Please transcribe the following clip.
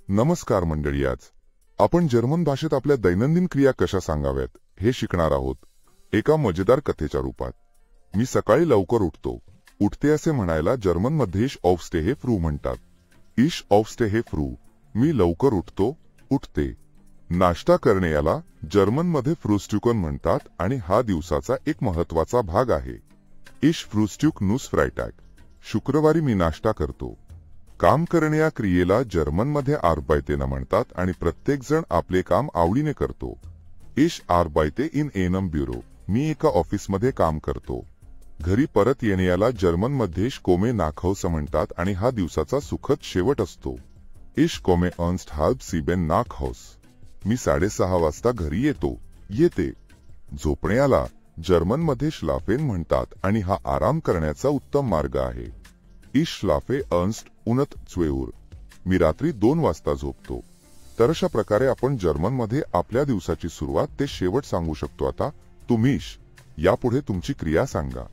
नमस्कार मंडळी, आज आपण जर्मन भाषेत आपल्या दैनंदिन क्रिया कशा सांगाव्यात हे शिकणार आहोत, एका मजेदार कथेच्या रूपात. मी सकाळी लवकर उठते असे म्हणायला जर्मनमध्ये इश ऑफस्टेहे फ्रू म्हणतात. इश ऑफस्टेहे फ्रू, मी लवकर उठते. नाश्ता करणे याला जर्मनमध्ये फ्रुस्ट्युकन म्हणतात आणि हा दिवसाचा एक महत्वाचा भाग आहे. इश फ्रुस्ट्युक नुस फ्रायटॅग, शुक्रवारी मी नाश्ता करतो. काम करणे या क्रियेला जर्मनमध्ये आर्बायतेन म्हणतात आणि प्रत्येक जण आपले काम आवडीने करतो. इश आर्बायते इन एनम ब्युरो, मी एका ऑफिसमध्ये काम करतो. घरी परत येणे याला जर्मनमध्ये कोमे नाखौस म्हणतात आणि हा दिवसाचा सुखद शेवट असतो. इश कोमे अर्न्स्ट हाल्ब सिबेन नाखौस, मी 6:30 वाजता घरी येते. झोपणे याला जर्मनमध्ये श्लाफेन म्हणतात आणि हा आराम करण्याचा उत्तम मार्ग आहे. इश श्लाफे अर्न्स्ट उनत 2 Uhr, मी रात्री 2 वाजता झोपतो. तर अशा प्रकारे आपण जर्मनमध्ये आपल्या दिवसाची सुरुवात ते शेवट सांगू शकतो. आता तुम्ही यापुढे तुमची क्रिया सांगा.